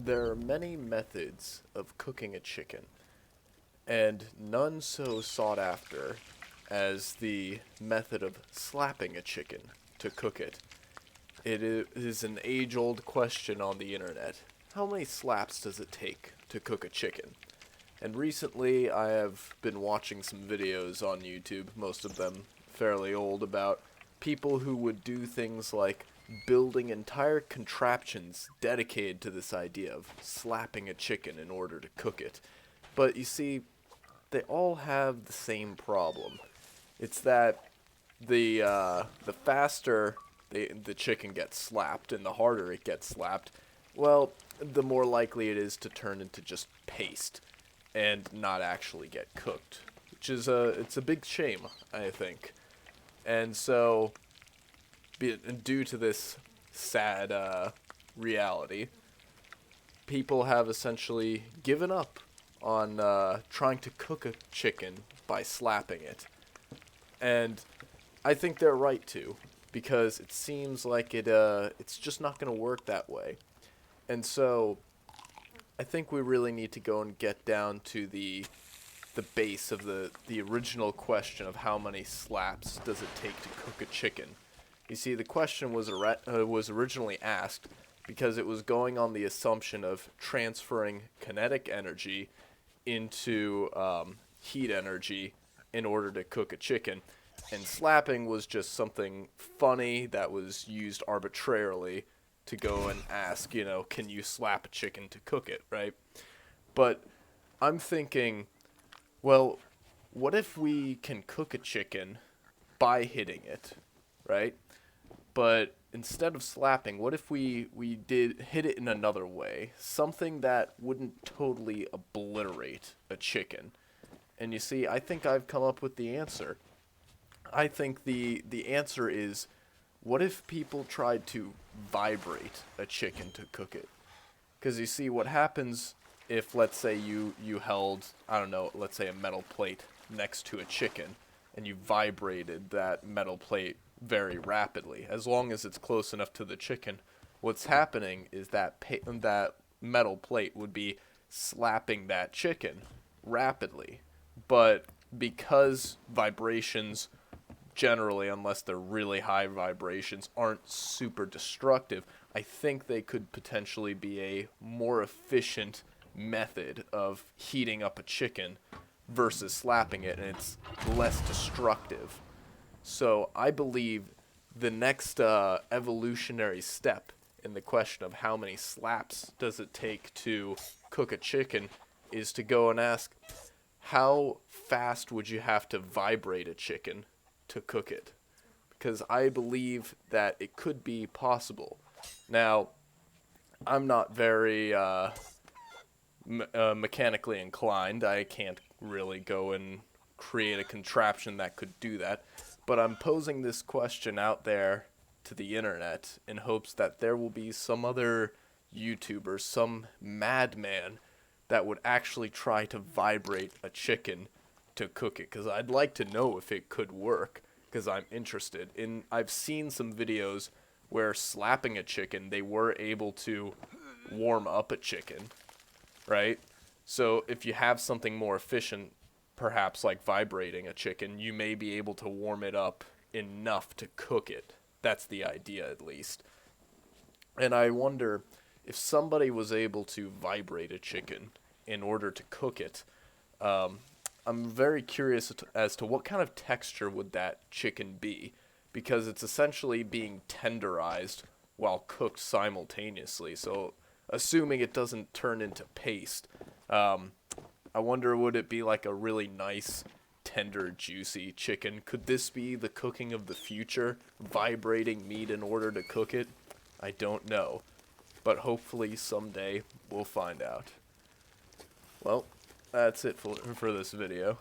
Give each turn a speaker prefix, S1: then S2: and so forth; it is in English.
S1: There are many methods of cooking a chicken, and none so sought after as the method of slapping a chicken to cook it. It is an age-old question on the internet. How many slaps does it take to cook a chicken? And recently I have been watching some videos on YouTube, most of them fairly old, about people who would do things like building entire contraptions dedicated to this idea of slapping a chicken in order to cook it. But you see, they all have the same problem. It's that the faster the chicken gets slapped and the harder it gets slapped, well, the more likely it is to turn into just paste and not actually get cooked, which is it's a big shame, I think. And so, due to this sad reality, people have essentially given up on trying to cook a chicken by slapping it. And I think they're right to, because it seems like it's just not going to work that way. And so I think we really need to go and get down to the base of the original question of how many slaps does it take to cook a chicken. You see, the question was originally asked because it was going on the assumption of transferring kinetic energy into heat energy in order to cook a chicken. And slapping was just something funny that was used arbitrarily to go and ask, can you slap a chicken to cook it, right? But I'm thinking, well, what if we can cook a chicken by hitting it, right? But instead of slapping, what if we did hit it in another way? Something that wouldn't totally obliterate a chicken. And you see, I think I've come up with the answer. I think the answer is, what if people tried to vibrate a chicken to cook it? Because you see, what happens if, let's say, you held, I don't know, let's say a metal plate next to a chicken, and you vibrated that metal plate very rapidly. As long as it's close enough to the chicken, what's happening is that metal plate would be slapping that chicken rapidly. But because vibrations generally, unless they're really high vibrations, aren't super destructive, I think they could potentially be a more efficient method of heating up a chicken versus slapping it, and it's less destructive. So I believe the next evolutionary step in the question of how many slaps does it take to cook a chicken is to go and ask, how fast would you have to vibrate a chicken to cook it? Because I believe that it could be possible. Now, I'm not very mechanically inclined. I can't really go and create a contraption that could do that. But I'm posing this question out there to the internet in hopes that there will be some other YouTuber, some madman that would actually try to vibrate a chicken to cook it, because I'd like to know if it could work, because I'm interested. I've seen some videos where slapping a chicken, they were able to warm up a chicken, right? So if you have something more efficient, perhaps like vibrating a chicken, you may be able to warm it up enough to cook it. That's the idea, at least. And I wonder if somebody was able to vibrate a chicken in order to cook it. I'm very curious as to what kind of texture would that chicken be, because it's essentially being tenderized while cooked simultaneously. So, assuming it doesn't turn into paste, I wonder, would it be like a really nice, tender, juicy chicken? Could this be the cooking of the future, vibrating meat in order to cook it? I don't know, but hopefully someday we'll find out. Well, that's it for this video.